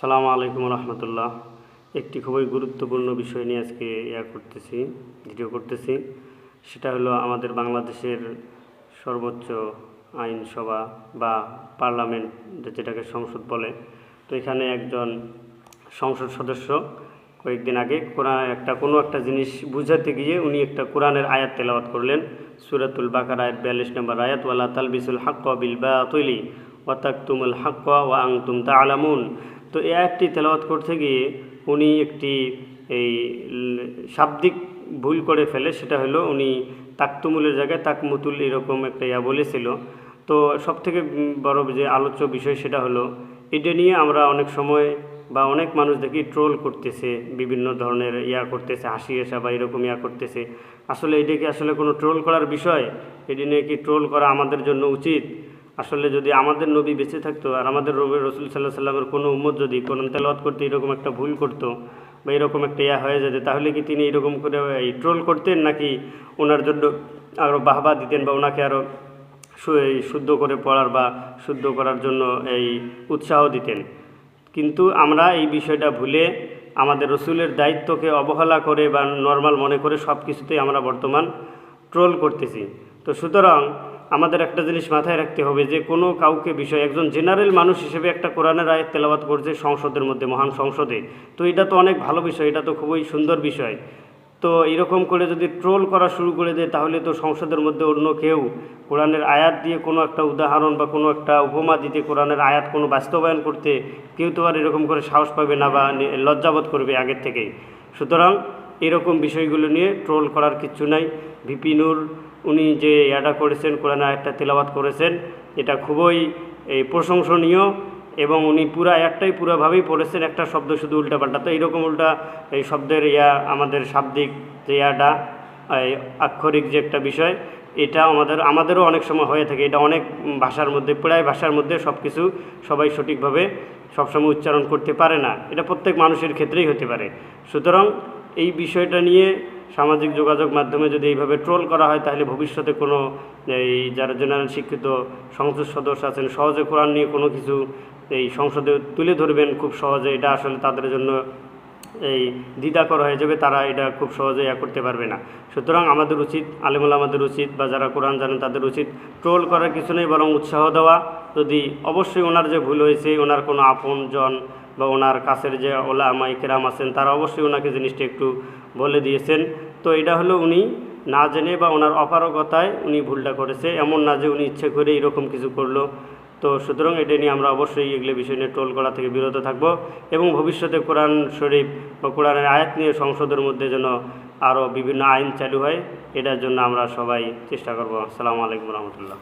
সালামু আলাইকুম রহমতুল্লাহ। একটি খুবই গুরুত্বপূর্ণ বিষয় নিয়ে আজকে ভিডিও করতেছি। সেটা হলো আমাদের বাংলাদেশের সর্বোচ্চ আইনসভা বা পার্লামেন্ট, যেটাকে সংসদ বলে। তো এখানে একজন সংসদ সদস্য কয়েকদিন আগে কোনো একটা জিনিস বুঝাতে গিয়ে উনি একটা কোরআনের আয়াত তেলাওয়াত করলেন। সূরাতুল বাকারার 42 নম্বর আয়াত, ওয়ালা তালবিসুল হাক্কা বিল বাতিলি ওয়া তাকতুমুল হাক্কা ওয়া আনতুম তা'লামুন। তো এই আয়াতটি তেলাওয়াত করতে গিয়ে উনি একটি শাব্দিক ভুল করে ফেলে। সেটা হলো উনি তাকতুমুলের জায়গায় তাকমুতুল এরকম একটা বলেছিল। তো সবথেকে বড় যে আলোচ্য বিষয় সেটা হলো এটা নিয়ে আমরা অনেক সময় বা অনেক মানুষ দেখি ট্রোল করতেছে, বিভিন্ন ধরনের করতেছে, হাসি আসা বা এরকম করতেছে। আসলে এটা কি আসলে কোনো ট্রোল করার বিষয়? এটি নিয়ে কি ট্রোল করা আমাদের জন্য উচিত? আসলে যদি আমাদের নবী বেঁচে থাকতো আর আমাদের রসুল সাল্লাহ সাল্লামের কোনো উম্মত যদি কোরআন তেলাওয়াত করতে এরকম একটা ভুল করতো বা এরকম একটা হয়ে যেত, তাহলে কি তিনি এরকম করে ট্রোল করতেন, নাকি ওনার জন্য আরও বাহবা দিতেন বা ওনাকে আরও শুদ্ধ করে পড়ার বা শুদ্ধ করার জন্য উৎসাহ দিতেন? কিন্তু আমরা এই বিষয়টা ভুলে আমাদের রসুলের দায়িত্বকে অবহেলা করে বা নর্মাল মনে করে সব কিছুতেই আমরা বর্তমান ট্রোল করতেছি। তো সুতরাং আমাদের একটা জিনিস মাথায় রাখতে হবে যে কোনো কাউকে বিষয়, একজন জেনারেল মানুষ হিসেবে একটা কোরআনের আয়াত তেলাওয়াত করছে সংসদের মধ্যে, মহান সংসদে, তো এটা তো অনেক ভালো বিষয়, এটা তো খুবই সুন্দর বিষয়। তো এরকম করে যদি ট্রোল করা শুরু করে দেয়, তাহলে তো সংসদের মধ্যে অন্য কেউ কোরআনের আয়াত দিয়ে কোনো একটা উদাহরণ বা কোনো একটা উপমা দিতে, কোরআনের আয়াত কোনো বাস্তবায়ন করতে কেউ তো আর এরকম করে সাহস পাবে না বা লজ্জাবোধ করবে আগের থেকেই। সুতরাং এরকম বিষয়গুলো নিয়ে ট্রোল করার কিচ্ছু নাই। ভিপি নূর উনি যে করেছেন, কোরআন আয়াতটা তেলাওয়াত করেছেন, এটা খুবই প্রশংসনীয় এবং উনি পুরা আয়াতটাই পুরোভাবেই পড়েছেন, একটা শব্দ শুধু উল্টাপাল্টা। তো এইরকম শব্দের আমাদের শাব্দিক যে আক্ষরিক যে একটা বিষয়, এটা আমাদেরও অনেক সময় হয়ে থাকে। এটা অনেক ভাষার মধ্যে, প্রায় ভাষার মধ্যে সব কিছু সবাই সঠিকভাবে সবসময় উচ্চারণ করতে পারে না, এটা প্রত্যেক মানুষের ক্ষেত্রেই হতে পারে। সুতরাং এই বিষয়টা নিয়ে সামাজিক যোগাযোগ মাধ্যমে যদি এইভাবে ট্রোল করা হয়, তাহলে ভবিষ্যতে কোনো যারা জেনারেল শিক্ষিত সংসদ সদস্য আছেন, সহজে কোরআন নিয়ে কোনো কিছু সংসদে তুলে ধরবেন খুব সহজে, এটা আসলে তাদের জন্য দ্বিধাকর হয়ে যাবে, তারা এটা খুব সহজে করতে পারবে না। সুতরাং আমাদের উচিত, আলেমুল আমাদের উচিত বা যারা কোরআন জানেন তাদের উচিত ট্রোল করার কিছু নেই, বরং উৎসাহ দেওয়া। যদি অবশ্যই ওনার যে ভুল হয়েছে, ওনার কোনো আপনজন বা ওনার কাছের যে ওলামা ইকরাম আছেন, তারা অবশ্যই ওনাকে জিনিসটা একটু বলে দিয়েছেন। তো এটা হলো উনি না জেনে বা ওনার অপারগতায় উনি ভুলটা করেছে, এমন না যে উনি ইচ্ছে করে এরকম কিছু করলো। তো সুতরাং এটা নিয়ে আমরা অবশ্যই এগুলো বিষয় নিয়ে ট্রোল করা থেকে বিরত থাকব এবং ভবিষ্যতে কোরআন শরীফ বা কোরআনের আয়াত নিয়ে সংসদের মধ্যে যেন আরও বিভিন্ন আইন চালু হয়, এটার জন্য আমরা সবাই চেষ্টা করব। আসসালামু আলাইকুম রহমতুল্লাহ।